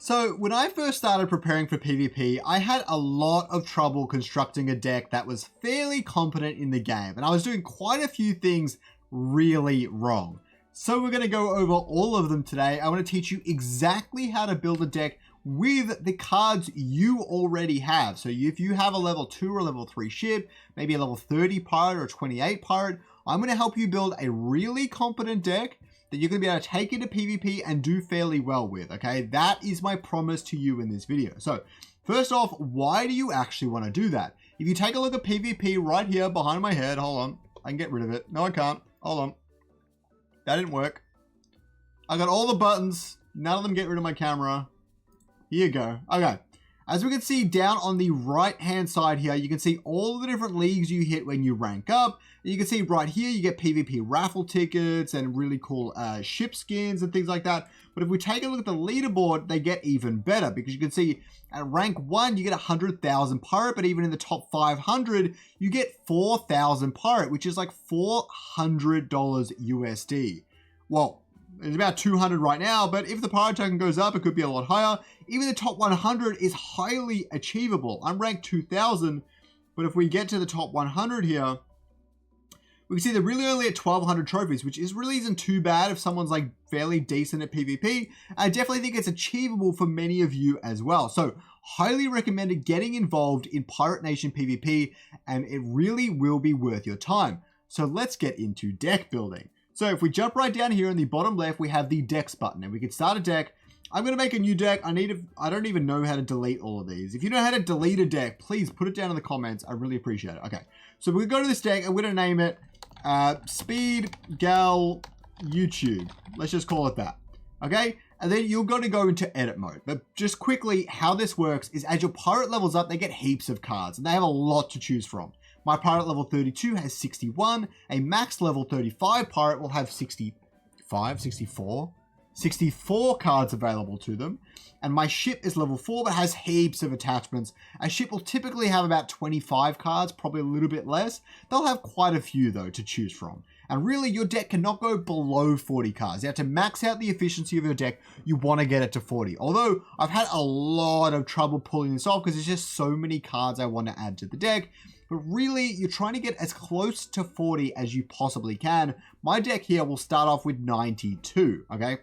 So when I first started preparing for PvP, I had a lot of trouble constructing a deck that was fairly competent in the game, and I was doing quite a few things really wrong. So we're going to go over all of them today. I want to teach you exactly how to build a deck with the cards you already have. So if you have a level 2 or level 3 ship, maybe a level 30 pirate or 28 pirate, I'm going to help you build a really competent deck that you're going to be able to take into PvP and do fairly well with, okay? That is my promise to you in this video. So first off, why do you actually want to do that? If you take a look at PvP right here behind my head, hold on, I can get rid of it. No, I can't. Hold on. That didn't work. I got all the buttons. None of them get rid of my camera. Here you go. Okay. As we can see down on the right-hand side here, you can see all the different leagues you hit when you rank up. And you can see right here, you get PvP raffle tickets and really cool ship skins and things like that. But if we take a look at the leaderboard, they get even better because you can see at rank 1, you get 100,000 pirate, but even in the top 500, you get 4,000 pirate, which is like $400 USD. Well, it's about 200 right now, but if the pirate token goes up, it could be a lot higher. Even the top 100 is highly achievable. I'm ranked 2,000, but if we get to the top 100 here, we can see they're really only at 1,200 trophies, which really isn't too bad if someone's like fairly decent at PvP. I definitely think it's achievable for many of you as well. So highly recommended getting involved in Pirate Nation PvP, and it really will be worth your time. So let's get into deck building. So if we jump right down here in the bottom left, we have the decks button, and we can start a deck. I'm going to make a new deck. I don't even know how to delete all of these. If you know how to delete a deck, please put it down in the comments. I really appreciate it. Okay, so we're going to go to this deck, and we're going to name it Speed Gal YouTube. Let's just call it that. Okay, and then you're going to go into edit mode. But just quickly, how this works is as your pirate levels up, they get heaps of cards, and they have a lot to choose from. My pirate level 32 has 61. A max level 35 pirate will have 64 cards available to them. And my ship is level 4 but has heaps of attachments. A ship will typically have about 25 cards, probably a little bit less. They'll have quite a few though to choose from. And really your deck cannot go below 40 cards. You have to max out the efficiency of your deck. You want to get it to 40. Although I've had a lot of trouble pulling this off because there's just so many cards I want to add to the deck. But really, you're trying to get as close to 40 as you possibly can. My deck here will start off with 92, okay?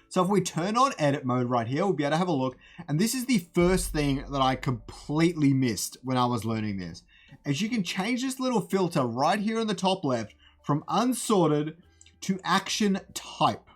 So if we turn on edit mode right here, we'll be able to have a look. And this is the first thing that I completely missed when I was learning this. As you can change this little filter right here in the top left from unsorted to action type,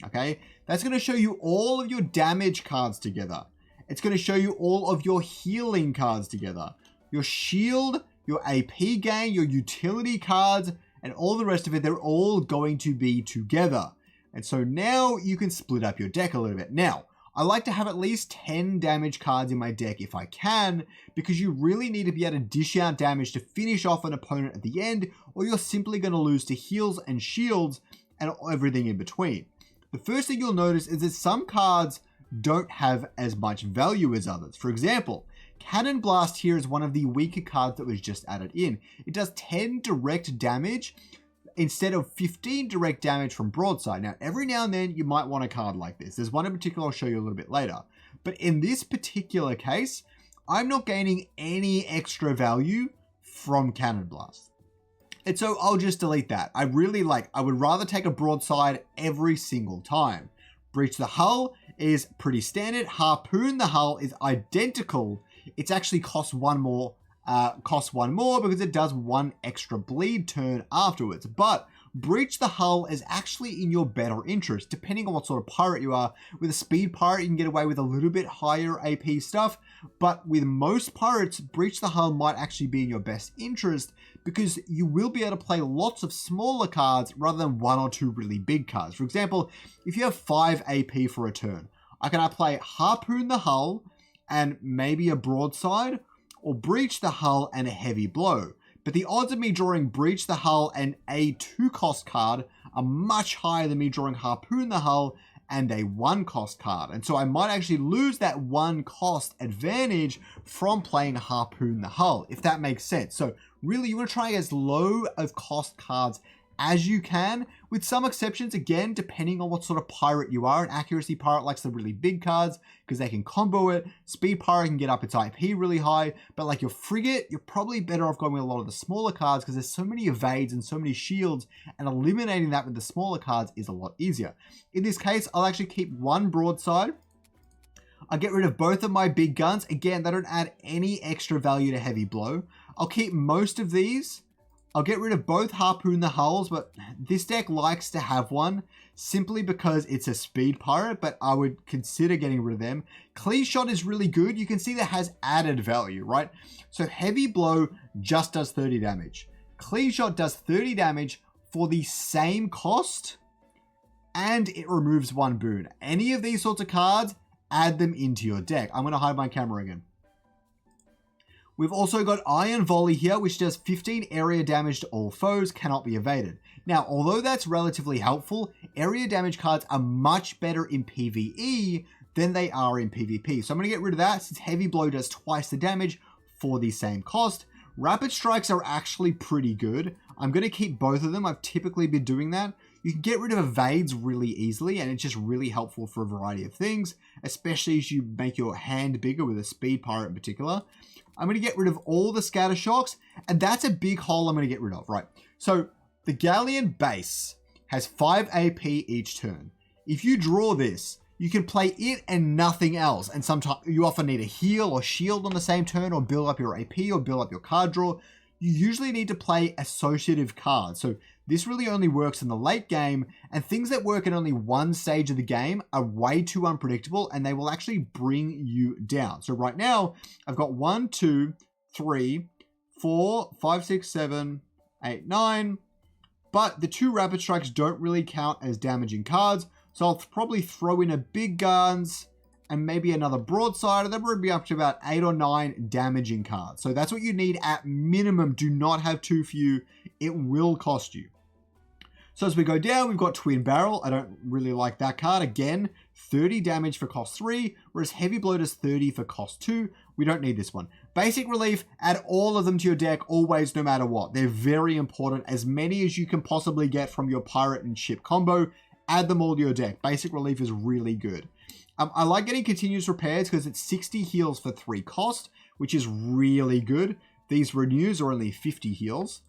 okay? That's going to show you all of your damage cards together. It's going to show you all of your healing cards together. Your shield, your AP gain, your utility cards, and all the rest of it, they're all going to be together. And so now you can split up your deck a little bit. Now, I like to have at least 10 damage cards in my deck if I can, because you really need to be able to dish out damage to finish off an opponent at the end, or you're simply going to lose to heals and shields and everything in between. The first thing you'll notice is that some cards don't have as much value as others. For example, Cannon Blast here is one of the weaker cards that was just added in. It does 10 direct damage instead of 15 direct damage from broadside. Now, every now and then you might want a card like this. There's one in particular I'll show you a little bit later. But in this particular case, I'm not gaining any extra value from Cannon Blast. And so I'll just delete that. I would rather take a broadside every single time. Breach the Hull is pretty standard. Harpoon the Hull is identical. It's actually costs one more because it does one extra bleed turn afterwards. But Breach the Hull is actually in your better interest, depending on what sort of pirate you are. With a speed pirate, you can get away with a little bit higher AP stuff, but with most pirates, Breach the Hull might actually be in your best interest because you will be able to play lots of smaller cards rather than 1 or 2 really big cards. For example, if you have 5 AP for a turn, I can either play Harpoon the Hull and maybe a broadside, or Breach the Hull and a heavy blow. But the odds of me drawing Breach the Hull and a 2-cost card are much higher than me drawing Harpoon the Hull and a 1-cost card. And so I might actually lose that 1-cost advantage from playing Harpoon the Hull, if that makes sense. So really, you want to try as low of cost cards as you can, with some exceptions, again, depending on what sort of pirate you are. An accuracy pirate likes the really big cards because they can combo it. Speed pirate can get up its IP really high, but like your frigate, you're probably better off going with a lot of the smaller cards because there's so many evades and so many shields, and eliminating that with the smaller cards is a lot easier. In this case, I'll actually keep one broadside. I'll get rid of both of my big guns. Again, they don't add any extra value to heavy blow. I'll keep most of these. I'll get rid of both Harpoon the Hulls, but this deck likes to have one simply because it's a speed pirate, but I would consider getting rid of them. Clear Shot is really good. You can see that has added value, right? So heavy blow just does 30 damage. Clear Shot does 30 damage for the same cost, and it removes one boon. Any of these sorts of cards, add them into your deck. I'm going to hide my camera again. We've also got Iron Volley here, which does 15 area damage to all foes, cannot be evaded. Now, although that's relatively helpful, area damage cards are much better in PvE than they are in PvP. So I'm going to get rid of that since Heavy Blow does twice the damage for the same cost. Rapid Strikes are actually pretty good. I'm going to keep both of them. I've typically been doing that. You can get rid of evades really easily, and it's just really helpful for a variety of things, especially as you make your hand bigger with a speed pirate in particular. I'm going to get rid of all the scatter shocks, and that's a big hole I'm going to get rid of, right? So the Galleon base has 5 AP each turn. If you draw this, you can play it and nothing else, and sometimes you often need a heal or shield on the same turn, or build up your AP or build up your card draw. You usually need to play associative cards, so this really only works in the late game, and things that work in only one stage of the game are way too unpredictable, and they will actually bring you down. So right now, I've got 1, 2, 3, 4, 5, 6, 7, 8, 9, but the 2 Rapid Strikes don't really count as damaging cards, so I'll probably throw in a Big Guns and maybe another Broadside, and then we'll be up to about 8 or 9 damaging cards. So that's what you need at minimum. Do not have too few. It will cost you. So as we go down, we've got Twin Barrel. I don't really like that card. Again, 30 damage for cost 3, whereas Heavy Blow does 30 for cost 2. We don't need this one. Basic Relief, add all of them to your deck always, no matter what. They're very important. As many as you can possibly get from your pirate and ship combo, add them all to your deck. Basic Relief is really good. I like getting Continuous Repairs because it's 60 heals for 3 cost, which is really good. These renews are only 50 heals.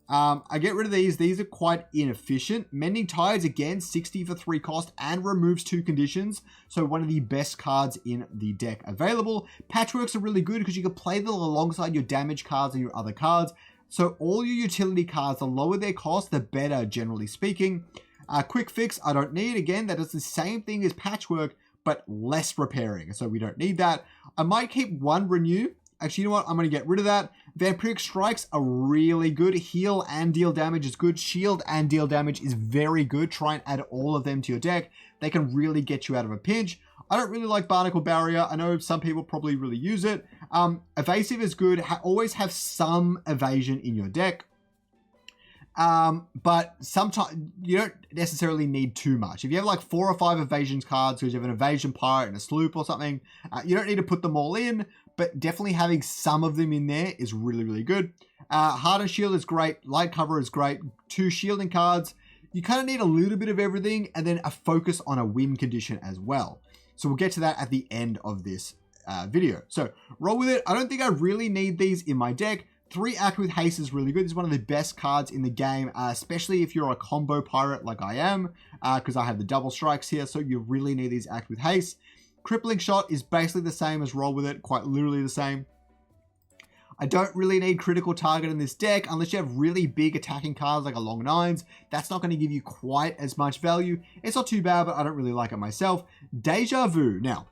I get rid of these. These are quite inefficient. Mending Tides, again, 60 for 3 cost and removes 2 conditions. So one of the best cards in the deck available. Patchworks are really good because you can play them alongside your damage cards and your other cards. So all your utility cards, the lower their cost, the better, generally speaking. Quick Fix, I don't need. Again, that is the same thing as Patchwork, but less repairing. So we don't need that. I might keep 1 Renew. Actually, you know what? I'm going to get rid of that. Vampiric Strikes are really good. Heal and deal damage is good. Shield and deal damage is very good. Try and add all of them to your deck. They can really get you out of a pinch. I don't really like Barnacle Barrier. I know some people probably really use it. Evasive is good. Always have some evasion in your deck. But sometimes you don't necessarily need too much. If you have like 4 or 5 evasions cards, because you have an evasion pirate and a sloop or something, you don't need to put them all in, but definitely having some of them in there is really, really good. Hardened Shield is great. Light Cover is great. 2 shielding cards. You kind of need a little bit of everything, and then a focus on a win condition as well. So we'll get to that at the end of this video. So roll with it. I don't think I really need these in my deck. 3 Act with Haste is really good. This is one of the best cards in the game, especially if you're a combo pirate like I am, because I have the double strikes here, so you really need these Act with Haste. Crippling Shot is basically the same as Roll with it, quite literally the same. I don't really need Critical Target in this deck unless you have really big attacking cards like a Long Nines. That's not going to give you quite as much value. It's not too bad, but I don't really like it myself. Deja Vu. Now,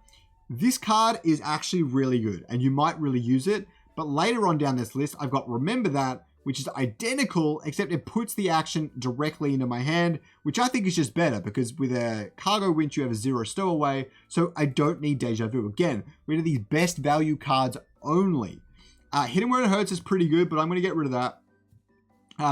this card is actually really good, and you might really use it. But later on down this list, I've got Remember That, which is identical, except it puts the action directly into my hand, which I think is just better, because with a Cargo Winch, you have a 0 stowaway, so I don't need Deja Vu. Again, we're these best value cards only. Hidden Where It Hurts is pretty good, but I'm going to get rid of that.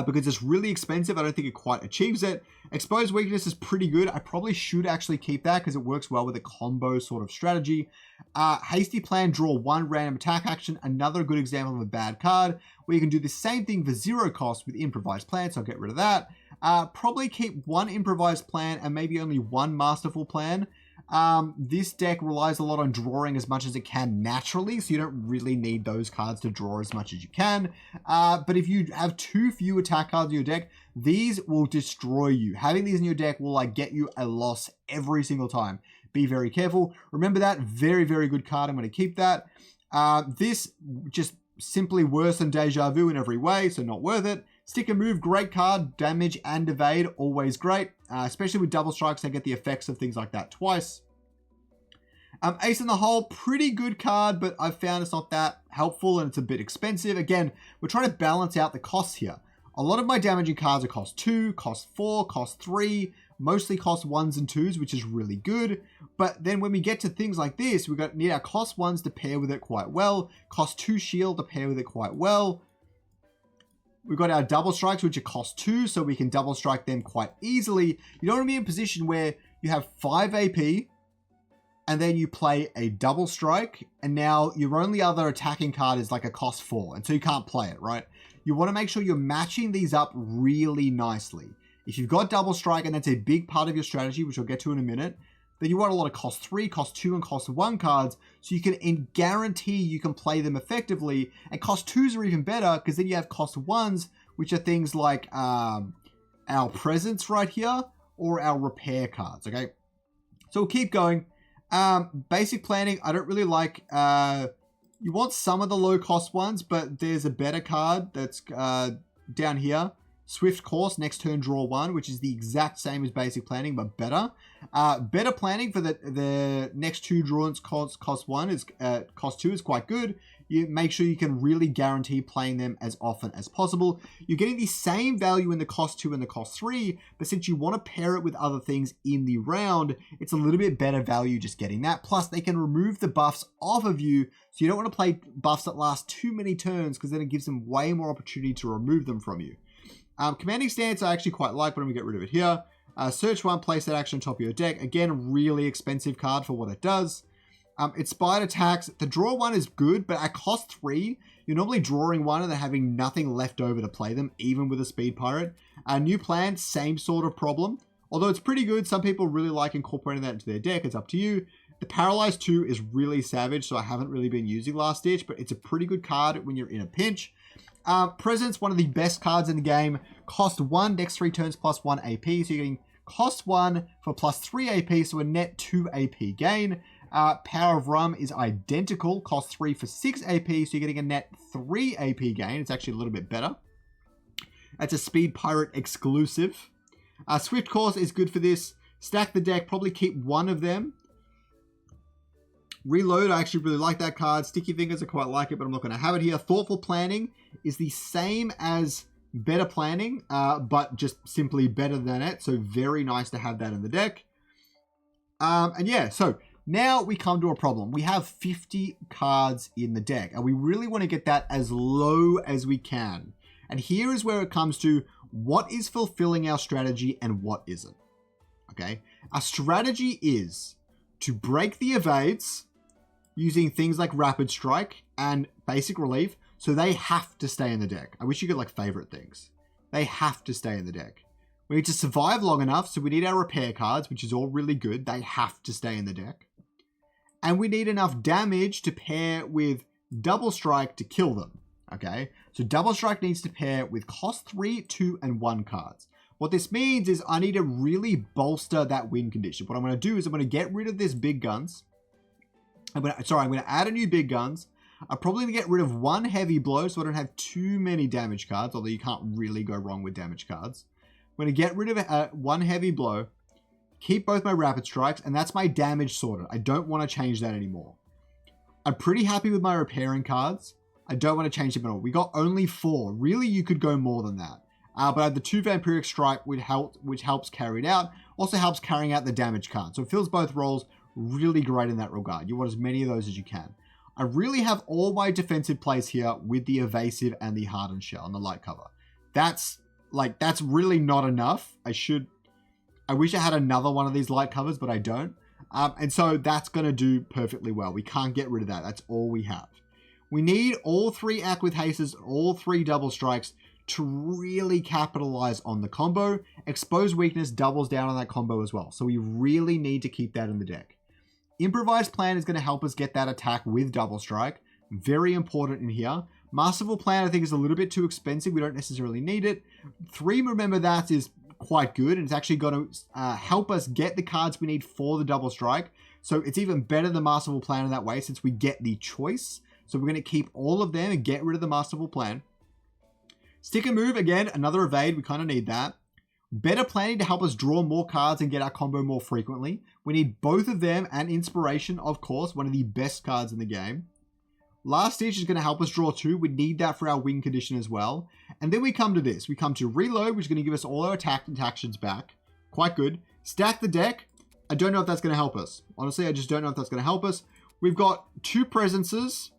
Because it's really expensive. I don't think it quite achieves it. Exposed Weakness is pretty good. I probably should actually keep that because it works well with a combo sort of strategy. Hasty Plan, draw 1 random attack action. Another good example of a bad card where you can do the same thing for 0 cost with Improvised Plan, so I'll get rid of that. Probably keep one improvised plan and maybe only one masterful plan. This deck relies a lot on drawing as much as it can naturally, so you don't really need those cards to draw as much as you can. But if you have too few attack cards in your deck, these will destroy you. Having these in your deck will like get you a loss every single time. Be very careful. Remember that. Very, very good card. I'm going to keep that. This just simply worse than Deja Vu in every way, so not worth it. Stick and Move, great card. Damage and Evade, always great. Especially with double strikes, they get the effects of things like that twice. Ace in the Hole, pretty good card, but I've found it's not that helpful and it's a bit expensive. Again, we're trying to balance out the costs here. A lot of my damaging cards are cost 2, cost 4, cost 3, mostly cost 1s and 2s, which is really good. But then when we get to things like this, we need our cost 1s to pair with it quite well, cost 2 shield to pair with it quite well. We've got our double strikes, which are cost 2, so we can double strike them quite easily. You don't want to be in a position where you have 5 AP, and then you play a double strike, and now your only other attacking card is like a cost 4, and so you can't play it, right? You want to make sure you're matching these up really nicely. If you've got double strike, and that's a big part of your strategy, which I'll get to in a minute, then you want a lot of cost 3, cost 2, and cost 1 cards, so you can guarantee you can play them effectively. And cost 2s are even better, because then you have cost 1s, which are things like our presence right here, or our repair cards, okay? So we'll keep going. Basic planning, I don't really like. You want some of the low cost ones, but there's a better card that's down here. Swift Course, next turn draw 1, which is the exact same as basic planning, but better. Better planning for the next 2 drawings cost 1 is cost 2 is quite good. You make sure you can really guarantee playing them as often as possible. You're getting the same value in the cost 2 and the cost 3, but since you want to pair it with other things in the round, it's a little bit better value just getting that. Plus, they can remove the buffs off of you, so you don't want to play buffs that last too many turns, because then it gives them way more opportunity to remove them from you. Commanding Stance I actually quite like, but I'm going to get rid of it here. Search 1, place that action on top of your deck. Again, really expensive card for what it does. Inspired Attacks, the draw 1 is good, but at cost 3, you're normally drawing 1 and then having nothing left over to play them, even with a Speed Pirate. New Plan, same sort of problem. Although it's pretty good, some people really like incorporating that into their deck, it's up to you. The Paralyzed 2 is really savage, so I haven't really been using Last Ditch, but it's a pretty good card when you're in a pinch. Presence, one of the best cards in the game. Cost 1, next 3 turns plus 1 AP. So you're getting cost 1 for plus 3 AP, so a net 2 AP gain. Power of Rum is identical. Cost 3 for 6 AP, so you're getting a net 3 AP gain. It's actually a little bit better. That's a Speed Pirate exclusive. Swift Course is good for this. Stack the deck, probably keep one of them. Reload, I actually really like that card. Sticky Fingers, I quite like it, but I'm not going to have it here. Thoughtful Planning is the same as Better Planning, but just simply better than it. So very nice to have that in the deck. And yeah, so now we come to a problem. We have 50 cards in the deck, and we really want to get that as low as we can. And here is where it comes to what is fulfilling our strategy and what isn't. Okay, our strategy is to break the evades using things like Rapid Strike and Basic Relief, so they have to stay in the deck. I wish you could like favorite things. They have to stay in the deck. We need to survive long enough, so we need our repair cards, which is all really good. They have to stay in the deck. And we need enough damage to pair with Double Strike to kill them. Okay, so Double Strike needs to pair with cost 3, 2, and 1 cards. What this means is I need to really bolster that win condition. What I'm going to do is I'm going to get rid of this Big Guns. I'm going to add a new Big Guns. I'm probably going to get rid of 1 Heavy Blow so I don't have too many damage cards, although you can't really go wrong with damage cards. I'm going to get rid of 1 Heavy Blow, keep both my Rapid Strikes, and that's my damage sorted. I don't want to change that anymore. I'm pretty happy with my repairing cards. I don't want to change them at all. We got only 4. Really, you could go more than that. But I have the 2 Vampiric Strike, which helps carry it out. Also helps carrying out the damage card. So it fills both roles really great in that regard. You want as many of those as you can. I really have all my defensive plays here with the Evasive and the Hardened Shell and the Light Cover. That's really not enough. I wish I had another one of these light covers, but I don't. And so that's going to do perfectly well. We can't get rid of that. That's all we have. We need all 3 Act with Hastes, all 3 Double Strikes to really capitalize on the combo. Exposed weakness doubles down on that combo as well. So we really need to keep that in the deck. Improvised plan is going to help us get that attack with double strike. Very important in here. Masterful plan I think is a little bit too expensive. We don't necessarily need it. 3, remember, that is quite good, and it's actually going to help us get the cards we need for the double strike. So it's even better than Masterful Plan in that way, since we get the choice. So we're going to keep all of them and get rid of the Masterful Plan. Stick and Move, again, another evade. We kind of need that. Better Planning to help us draw more cards and get our combo more frequently. We need both of them, and Inspiration, of course, one of the best cards in the game. Last Ditch is going to help us draw 2. We need that for our win condition as well. And then we come to this. We come to Reload, which is going to give us all our attack and actions back. Quite good. Stack the Deck. I don't know if that's going to help us. Honestly, I just don't know if that's going to help us. We've got 2 Presences,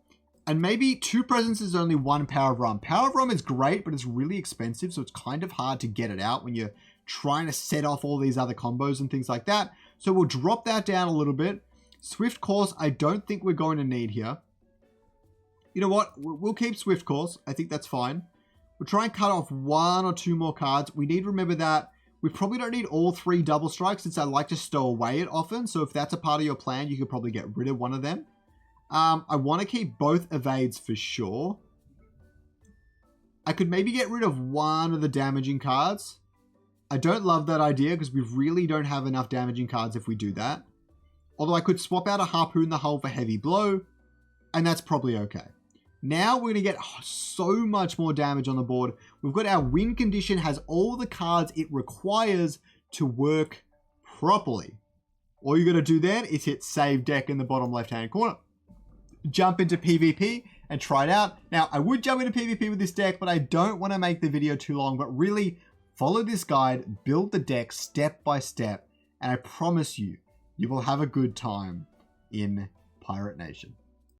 and maybe 2 Presences only 1 Power of Rum. Power of Rum is great, but it's really expensive, so it's kind of hard to get it out when you're trying to set off all these other combos and things like that. So we'll drop that down a little bit. Swift Course, I don't think we're going to need here. You know what? We'll keep Swift Course. I think that's fine. We'll try and cut off 1 or 2 more cards. We need to remember that we probably don't need all 3 double strikes, since I like to stow away it often. So if that's a part of your plan, you could probably get rid of one of them. I want to keep both evades for sure. I could maybe get rid of 1 of the damaging cards. I don't love that idea because we really don't have enough damaging cards if we do that. Although I could swap out a Harpoon the Hull for Heavy Blow, and that's probably okay. Now we're going to get so much more damage on the board. We've got our win condition has all the cards it requires to work properly. All you got to do then is hit Save Deck in the bottom left-hand corner. Jump into PvP and try it out. Now, I would jump into PvP with this deck, but I don't want to make the video too long. But really, follow this guide, build the deck step by step, and I promise you, you will have a good time in Pirate Nation.